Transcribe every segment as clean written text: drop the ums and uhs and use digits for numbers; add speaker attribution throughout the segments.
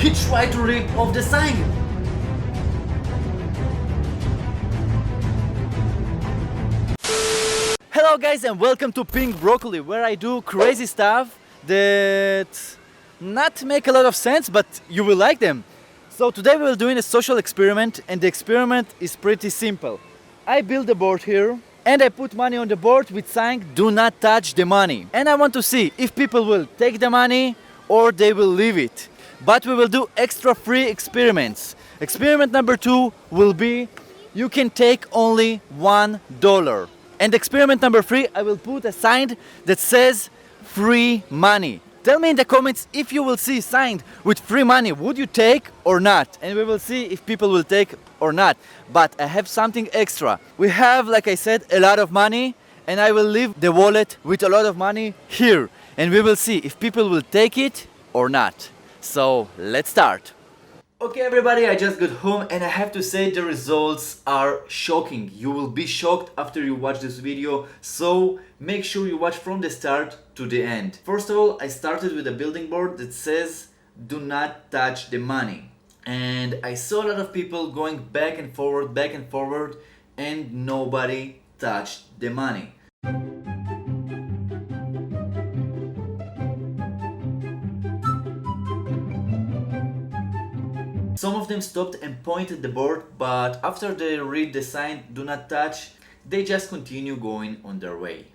Speaker 1: he tried to rip off the sign. Hello guys and welcome to Pink Broccoli, where I do crazy stuff that not make a lot of sense, but you will like them. So today we're doing a social experiment, and the experiment is pretty simple. I build a board here and I put money on the board with saying do not touch the money. And I want to see if people will take the money or they will leave it. But we will do extra free experiments. Experiment number 2 will be you can take only $1. And experiment number 3, I will put a sign that says free money. Tell me in the comments if you will see sign with free money, would you take or not? And we will see if people will take or not. But I have something extra. We have, like I said, a lot of money, and I will leave the wallet with a lot of money here. And we will see if people will take it or not. So let's start. Okay everybody, I just got home and I have to say the results are shocking. You will be shocked after you watch this video, so make sure you watch from the start to the end. First of all, I started with a building board that says do not touch the money. And I saw a lot of people going back and forward, and nobody touched the money. Some of them stopped and pointed the board, but after they read the sign do not touch, they just continue going on their way.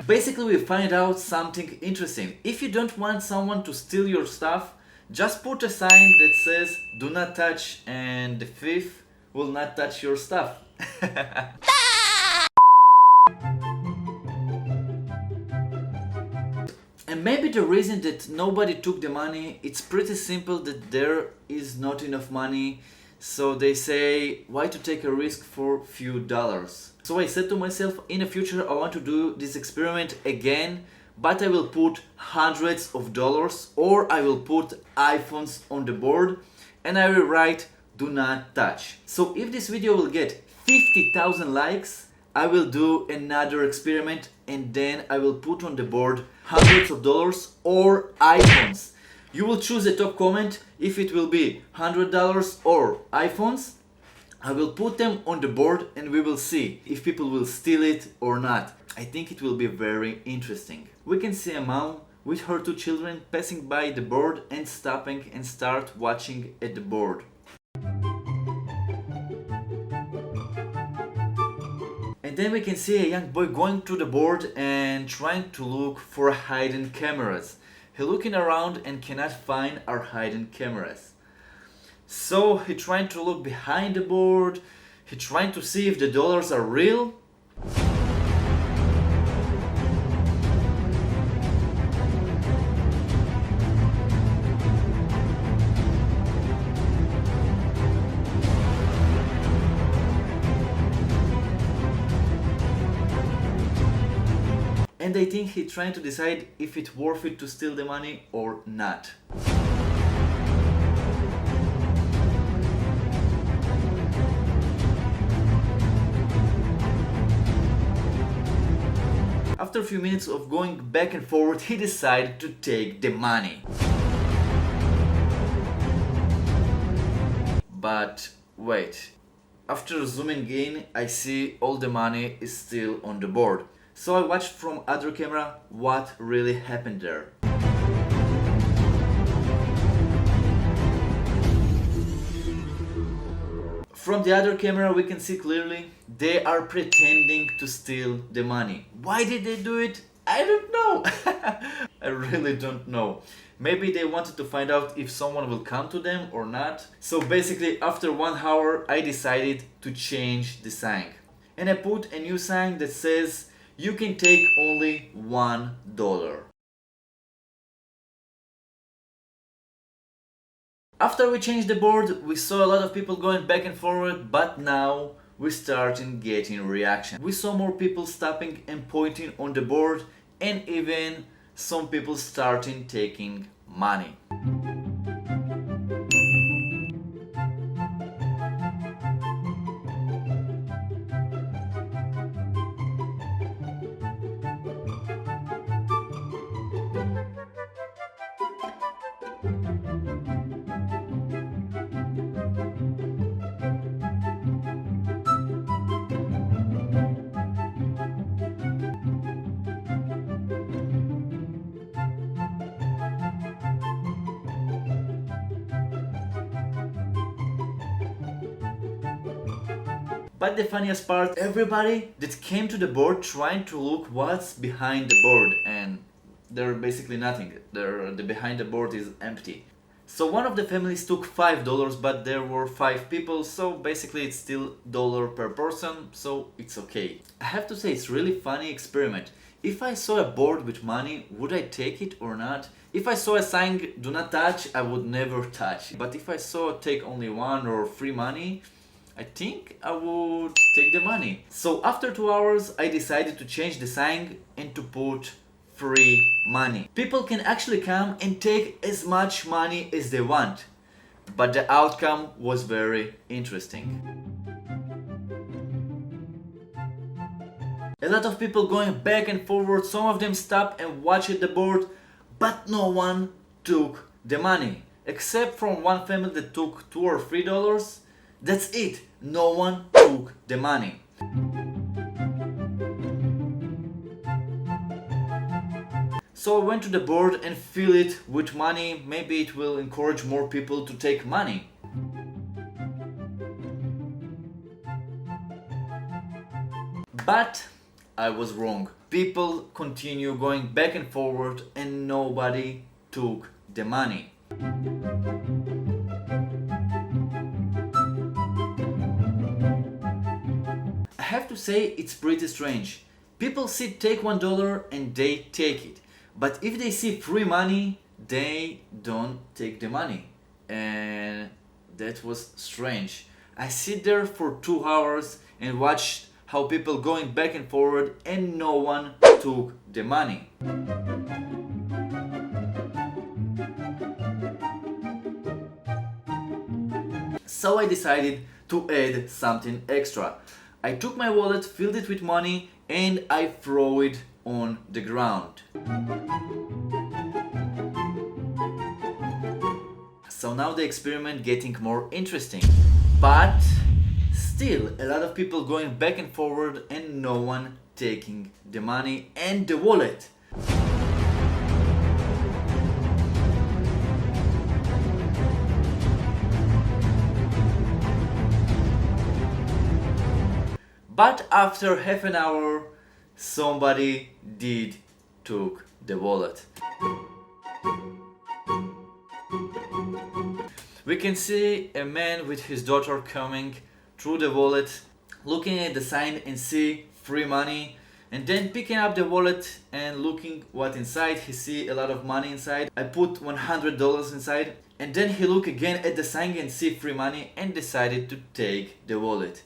Speaker 1: Basically we find out something interesting. If you don't want someone to steal your stuff, just put a sign that says do not touch, and the thief will not touch your stuff. And maybe the reason that nobody took the money, it's pretty simple, that there is not enough money. So they say, why to take a risk for few dollars? So I said to myself, in the future I want to do this experiment again, but I will put hundreds of dollars, or I will put iPhones on the board and I will write do not touch. So if this video will get 50,000 likes, I will do another experiment, and then I will put on the board hundreds of dollars or iPhones. You will choose the top comment if it will be $100 or iPhones. I will put them on the board and we will see if people will steal it or not. I think it will be very interesting. We can see a mom with her 2 children passing by the board and stopping and start watching at the board. And then we can see a young boy going to the board and trying to look for hidden cameras. He looking around and cannot find our hidden cameras. So he trying to look behind the board. He trying to see if the dollars are real. And I think he's trying to decide if it's worth it to steal the money or not. After a few minutes of going back and forward, he decided to take the money. But wait, after zooming in, I see all the money is still on the board. So I watched from other camera what really happened there. From the other camera we can see clearly they are pretending to steal the money. Why did they do it? I don't know. I really don't know. Maybe they wanted to find out if someone will come to them or not. So basically after 1 hour I decided to change the sign. And I put a new sign that says you can take only $1. After we changed the board, we saw a lot of people going back and forward, but now we started getting reaction. We saw more people stopping and pointing on the board, and even some people starting taking money. But the funniest part, everybody that came to the board trying to look what's behind the board, and there basically nothing. The behind the board is empty. So one of the families took $5, but there were 5 people, so basically it's still dollar per person, so it's okay. I have to say, it's really funny experiment. If I saw a board with money, would I take it or not? If I saw a sign do not touch, I would never touch. But if I saw take only 1 or free money, I think I would take the money. So after 2 hours, I decided to change the sign and to put free money. People can actually come and take as much money as they want. But the outcome was very interesting. A lot of people going back and forward, some of them stopped and watched the board, but no one took the money. Except from one family that took $2 or $3. That's it. No one took the money. So I went to the board and fill it with money. Maybe it will encourage more people to take money. But I was wrong. People continue going back and forward and nobody took the money. I have to say, it's pretty strange. People see take $1 and they take it. But if they see free money, they don't take the money. And that was strange. I sit there for 2 hours and watched how people going back and forward and no one took the money. So I decided to add something extra. I took my wallet, filled it with money, and I throw it on the ground. So now the experiment getting more interesting. But still, a lot of people going back and forward and no one taking the money and the wallet. But after half an hour, somebody did took the wallet. We can see a man with his daughter coming through the wallet, looking at the sign and see free money, and then picking up the wallet and looking what inside. He see a lot of money inside. I put $100 inside, and then he look again at the sign and see free money and decided to take the wallet.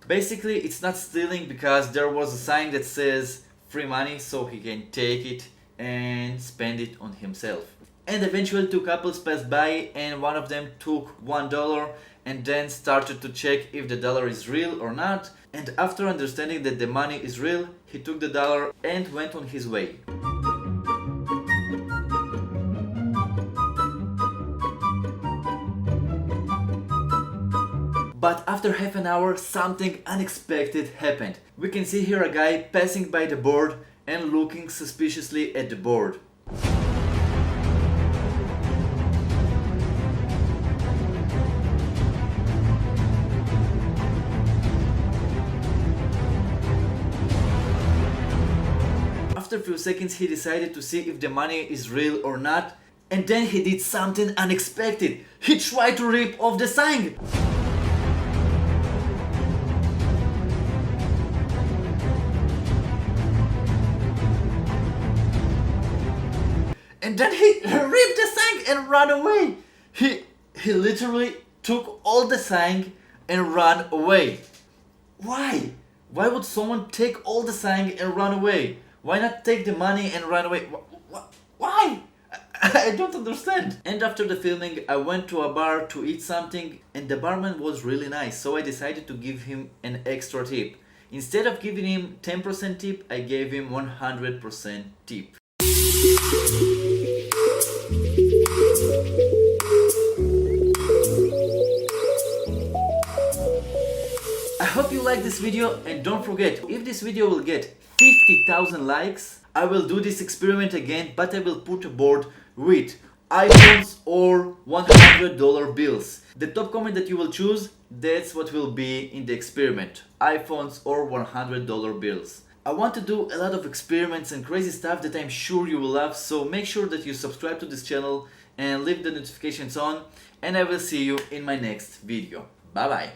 Speaker 1: Basically, it's not stealing because there was a sign that says free money, so he can take it and spend it on himself. And eventually 2 couples passed by and one of them took $1 and then started to check if the dollar is real or not. And after understanding that the money is real, he took the dollar and went on his way. But after half an hour, something unexpected happened. We can see here a guy passing by the board and looking suspiciously at the board. After a few seconds, he decided to see if the money is real or not, and then he did something unexpected. He tried to rip off the sign. And then he ripped the sign and ran away. He literally took all the sign and ran away. Why? Why would someone take all the sign and run away? Why not take the money and run away? Why? I don't understand. And after the filming, I went to a bar to eat something and the barman was really nice, so I decided to give him an extra tip. Instead of giving him 10% tip, I gave him 100% tip. I hope you like this video, and don't forget, if this video will get 50,000 likes, I will do this experiment again, but I will put a board with iPhones or $100 bills. The top comment that you will choose, that's what will be in the experiment. iPhones or $100 bills. I want to do a lot of experiments and crazy stuff that I'm sure you will love, so make sure that you subscribe to this channel and leave the notifications on, and I will see you in my next video. Bye bye.